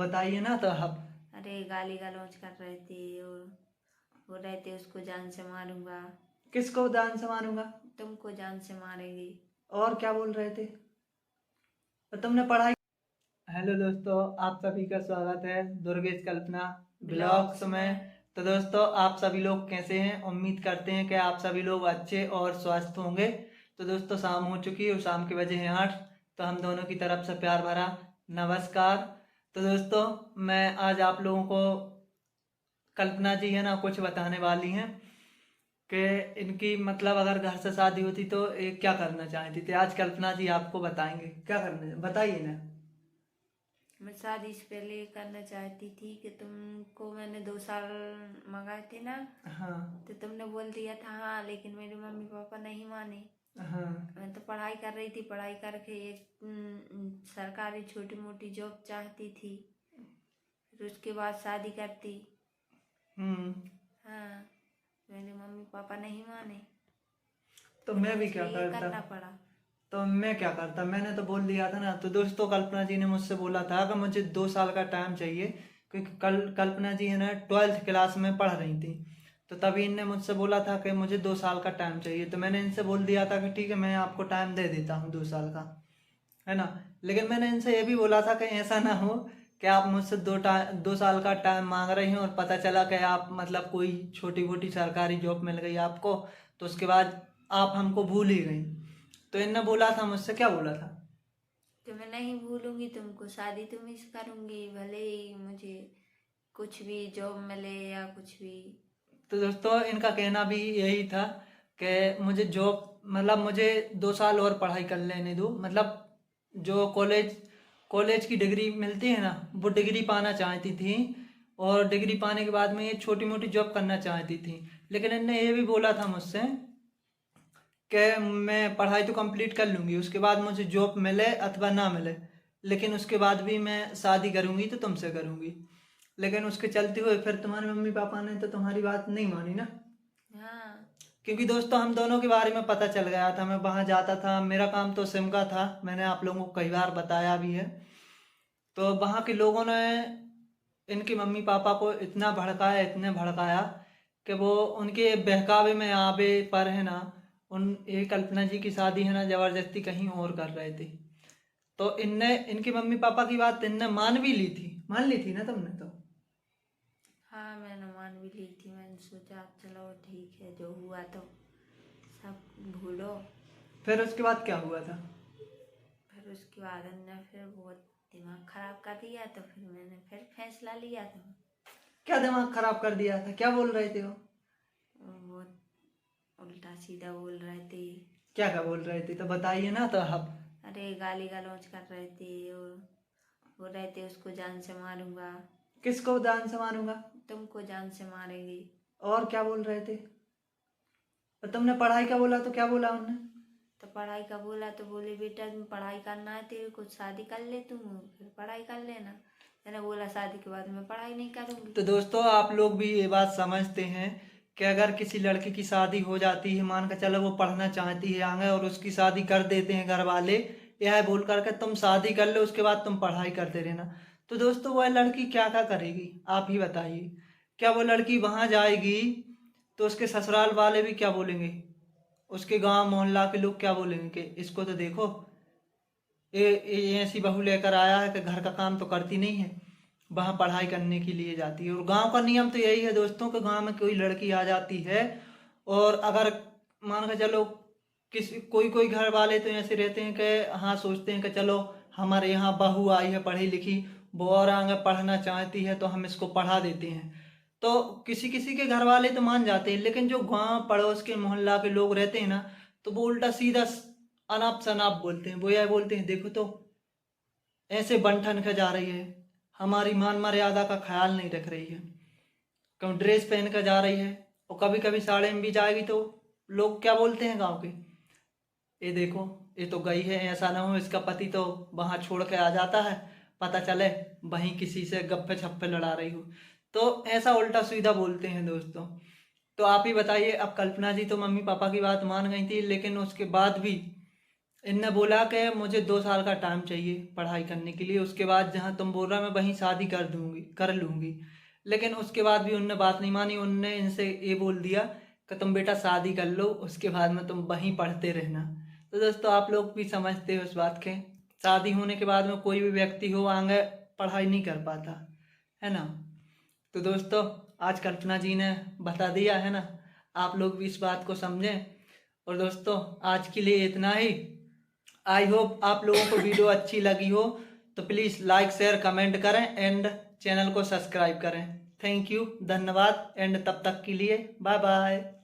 बताइए ना तो अब। अरे गाली गलौज कर रहे थे और बोल रहे थे उसको जान से मारूंगा। किसको जान से मारूंगा? तुमको जान से मारेंगे। और क्या बोल रहे थे? तो तुमने पढ़ाई। हेलो दोस्तों, आप सभी का स्वागत है दुर्गेश कल्पना ब्लॉग्स में। तो दोस्तों, आप सभी लोग कैसे हैं? उम्मीद करते हैं कि आप सभी लोग अच्छे और स्वस्थ होंगे। तो दोस्तों, शाम हो चुकी है और शाम के बजे हैं 8। तो हम दोनों की तरफ से प्यार भरा नमस्कार। तो दोस्तों, मैं आज आप लोगों को कल्पना जी है ना कुछ बताने वाली हैं कि इनकी मतलब अगर घर से शादी होती तो ये क्या करना चाहती थी। आज कल्पना जी आपको बताएंगे क्या करना, बताइए ना। मैं शादी से पहले करना चाहती थी कि तुमको मैंने 2 साल मंगाए थे ना, हाँ तो तुमने बोल दिया था हाँ, लेकिन मेरे मम्मी पापा नहीं माने। हाँ। मैं तो पढ़ाई कर रही थी, पढ़ाई करके एक सरकारी छोटी मोटी जॉब चाहती थी, फिर उसके बाद शादी करती। हम्म। हाँ, मेरे मम्मी पापा नहीं माने, तो फिर मैं भी क्या मुझे ये करता? करना पड़ा। तो मैं क्या करता, मैंने तो बोल दिया था ना। तो दोस्तों, कल्पना जी ने मुझसे बोला था कि मुझे 2 साल का टाइम चाहिए, क्योंकि कल कल्पना जी है ना 12th क्लास में पढ़ रही थी। तो तभी इनने मुझसे बोला था कि मुझे 2 साल का टाइम चाहिए। तो मैंने इनसे बोल दिया था कि ठीक है, मैं आपको टाइम दे देता हूँ 2 साल का, है ना। लेकिन मैंने इनसे ये भी बोला था कि ऐसा ना हो कि आप मुझसे 2 साल का टाइम मांग रही हो और पता चला कि आप मतलब कोई छोटी मोटी सरकारी जॉब मिल गई आपको, तो उसके बाद आप हमको भूल ही गई। तो इनने बोला था मुझसे, क्या बोला था? कि मैं नहीं भूलूंगी तुमको, शादी तुम्ही से करूंगी, भले ही मुझे कुछ भी जॉब मिले या कुछ भी। तो दोस्तों, इनका कहना भी यही था कि मुझे जॉब मतलब मुझे 2 साल और पढ़ाई कर लेने दो। मतलब जो कॉलेज की डिग्री मिलती है ना, वो डिग्री पाना चाहती थी। और डिग्री पाने के बाद में ये छोटी मोटी जॉब करना चाहती थी। लेकिन इनने ये भी बोला था मुझसे कि मैं पढ़ाई तो कंप्लीट कर लूँगी, उसके बाद मुझे जॉब मिले अथवा ना मिले, लेकिन उसके बाद भी मैं शादी करूँगी तो तुमसे करूँगी। लेकिन उसके चलते हुए फिर तुम्हारे मम्मी पापा ने तो तुम्हारी बात नहीं मानी ना। हाँ। क्योंकि दोस्तों, हम दोनों के बारे में पता चल गया था। मैं वहाँ जाता था, मेरा काम तो सिम का था, मैंने आप लोगों को कई बार बताया भी है। तो वहाँ के लोगों ने इनके मम्मी पापा को इतना भड़काया, इतने भड़काया कि वो उनके बहकावे में आवे पर है ना, उन ये कल्पना जी की शादी है ना जबरदस्ती कहीं और कर रहे थे। तो इनने इनके मम्मी पापा की बात इनने मान ली थी ना तुमने तो। हाँ, मैंने मान भी ली थी। मैंने सोचा चलो ठीक है, जो हुआ तो सब भूलो। फिर उसके बाद क्या हुआ था? फिर उसके बाद ने फिर बहुत दिमाग खराब कर दिया, तो फिर मैंने फिर फैसला लिया था। क्या दिमाग खराब कर दिया था? क्या बोल रहे थे वो? वो बहुत उल्टा सीधा बोल रहे थे। क्या क्या बोल रहे थे तो बताइए ना तो अब। अरे गाली गलौज कर रहे थे और बोल रहे थे उसको जान से मारूंगा। किसको जान से मारूंगा? तुमको जान से मारेंगे। और क्या बोल रहे थे? और तुमने पढ़ाई का बोला तो क्या बोला उन्होंने? तो पढ़ाई का बोला तो बोले बेटा तुम पढ़ाई करना है तेरे को, शादी कर ले, तुम फिर पढ़ाई कर लेना। मैंने बोला शादी के बाद मैं पढ़ाई नहीं करूंगी। तो दोस्तों, आप लोग भी ये बात समझते हैं कि अगर किसी लड़की की शादी हो जाती है, मान कर चलो वो पढ़ना चाहती है आगे, और उसकी शादी कर देते हैं घर वाले, यह बोल करके तुम शादी कर लो उसके बाद तुम पढ़ाई करते रहना। तो दोस्तों, वह लड़की क्या क्या करेगी आप ही बताइए। क्या वो लड़की वहां जाएगी तो उसके ससुराल वाले भी क्या बोलेंगे? उसके गांव मोहल्ला के लोग क्या बोलेंगे कि इसको तो देखो, ये ऐसी बहू लेकर आया है कि घर का काम तो करती नहीं है, वहाँ पढ़ाई करने के लिए जाती है। और गांव का नियम तो यही है दोस्तों कि गांव में कोई लड़की आ जाती है, और अगर मान के चलो किसी कोई कोई घर वाले तो ऐसे रहते हैं कि हाँ सोचते हैं कि चलो हमारे यहाँ बहू आई है पढ़ी लिखी, वो और आगे पढ़ना चाहती है तो हम इसको पढ़ा देते हैं। तो किसी किसी के घर वाले तो मान जाते हैं, लेकिन जो गांव पड़ोस के मोहल्ला के लोग रहते हैं ना, तो वो उल्टा सीधा अनाप शनाप बोलते हैं। वो यह बोलते हैं, देखो तो ऐसे बन कर जा रही है, हमारी मान मर्यादा का ख्याल नहीं रख रही है, क्यों ड्रेस पहन कर जा रही है, और कभी कभी साड़ी में भी जाएगी तो लोग क्या बोलते हैं गांव के, ये देखो ये तो गई है, ऐसा ना हो इसका पति तो वहां छोड़ के आ जाता है, पता चले वहीं किसी से गप्पे छप्पे लड़ा रही हो। तो ऐसा उल्टा सीधा बोलते हैं दोस्तों। तो आप ही बताइए, अब कल्पना जी तो मम्मी पापा की बात मान गई थी, लेकिन उसके बाद भी इनने बोला कि मुझे 2 साल का टाइम चाहिए पढ़ाई करने के लिए, उसके बाद जहाँ तुम बोल रहा मैं वहीं शादी कर लूँगी। लेकिन उसके बाद भी उनने बात नहीं मानी, उनने इनसे ये बोल दिया कि तुम बेटा शादी कर लो, उसके बाद में तुम वहीं पढ़ते रहना। तो दोस्तों आप लोग भी समझते हो इस बात के, शादी होने के बाद में कोई भी व्यक्ति हो आगे पढ़ाई नहीं कर पाता, है ना। तो दोस्तों आज कल्पना जी ने बता दिया है ना, आप लोग भी इस बात को समझें। और दोस्तों आज के लिए इतना ही। आई होप आप लोगों को वीडियो अच्छी लगी हो, तो प्लीज़ लाइक शेयर कमेंट करें एंड चैनल को सब्सक्राइब करें। थैंक यू, धन्यवाद एंड तब तक के लिए बाय बाय।